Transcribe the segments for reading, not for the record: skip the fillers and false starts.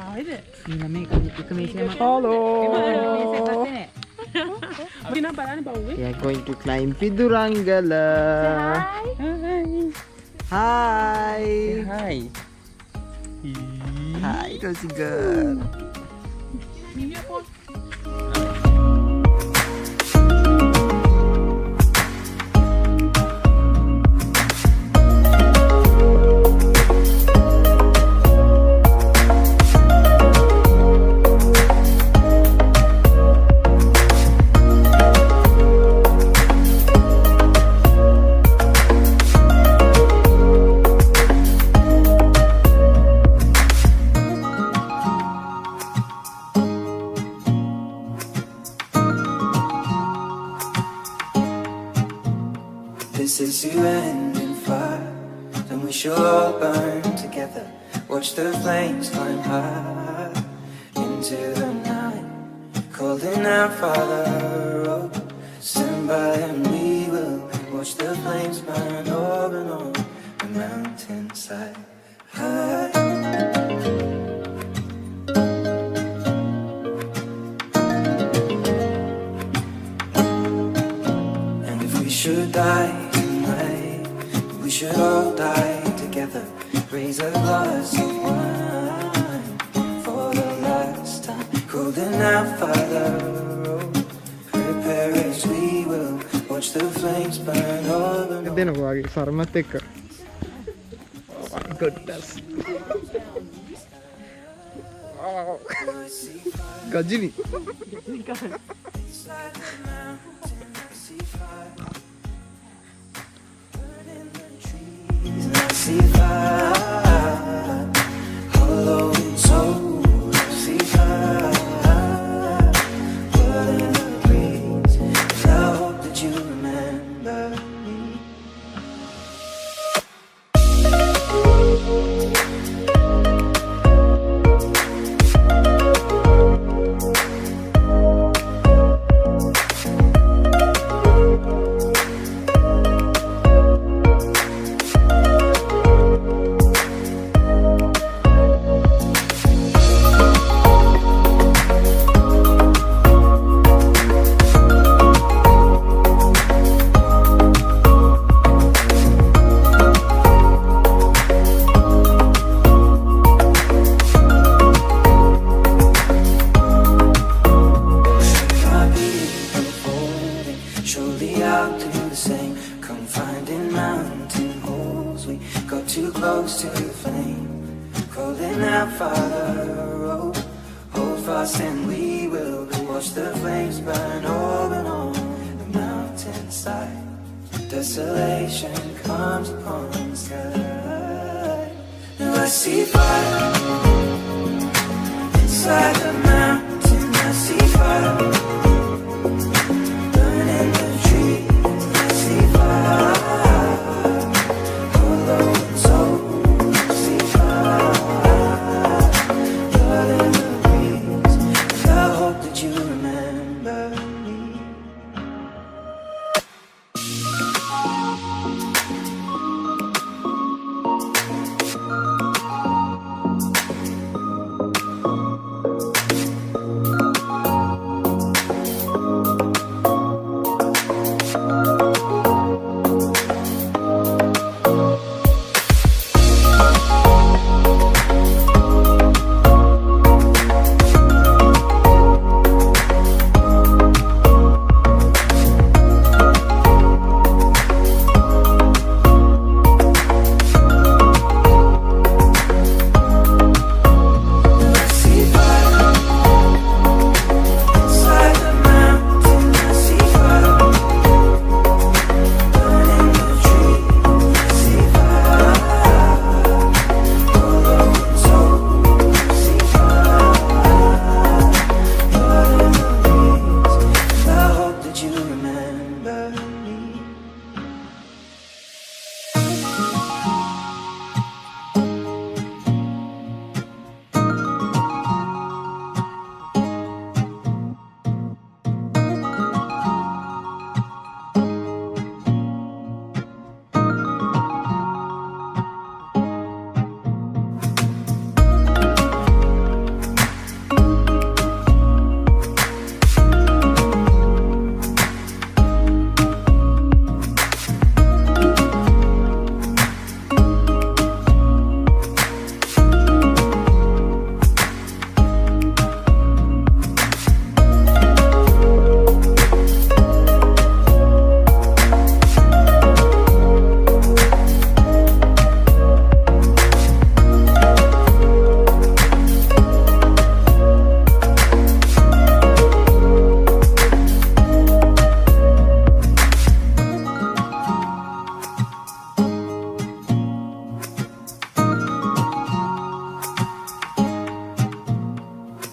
We are going to climb Pidurangala. Hi. Hi. Hi, Rosie girl. This is the end in fire, then we shall all burn together. Watch the flames climb high into the night, calling out, Father, oh, stand by and we will watch the flames burn over and on the mountainside. High. And if we should die tonight, we should all die together. Raise a glass of wine for the last time, calling out, Father, oh, prepare as we will watch the flames burn over and on. Oh my goodness. Wow. Gajini. Inside the mountain, I see fire. Burning the trees, and I see fire. Hollow and soul, I see fire. Blood in the breeze, and I hope that you remember me. Surely I'll do the same. Come finding mountain holes. We got too close to the flame. Calling out, Father, oh, hold fast and we will watch the flames burn over and on the mountainside. Desolation comes upon the sky. Now I see fire inside the mountain. I see fire.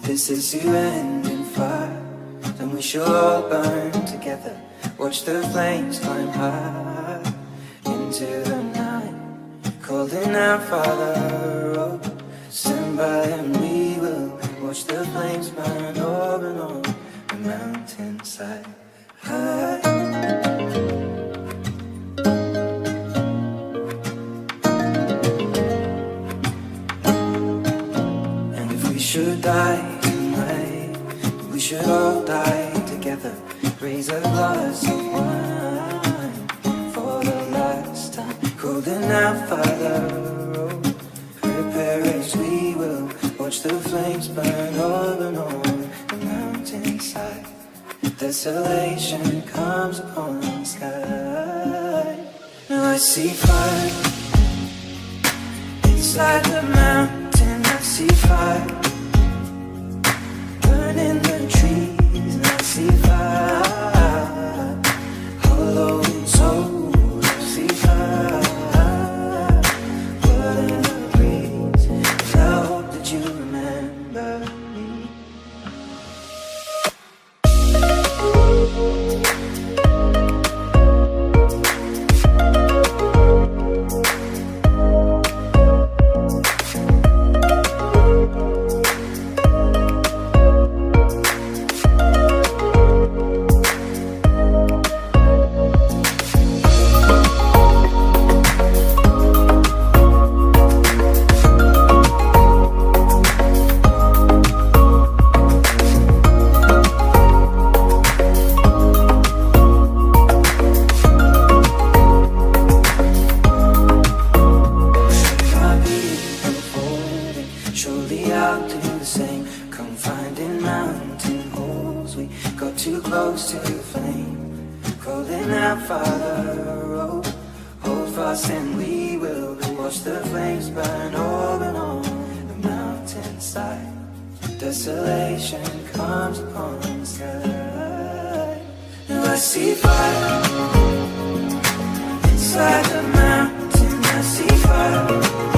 this is to end in fire, then we shall all burn together. Watch the flames climb high into the night, calling out, Father, oh, stand by and we will watch the flames burn over and on the mountainside. High. And if we should die tonight, we should all die together. Raise a glass of wine for the last time, calling out, Father, oh, prepare as we will watch the flames burn over and on the mountainside. Desolation comes upon the sky. Now I see fire inside the mountain. I see fire burning the trees. And I see fire hollow in soul. I see fire blood in the breeze. And I hope that you remember me. Surely I'll do the same. Come finding mountain holes. We got too close to the flame, calling out, Father, oh, hold fast and we will watch the flames burn over and on the mountainside. Desolation comes upon the sky. Now I see fire inside the mountain. I see fire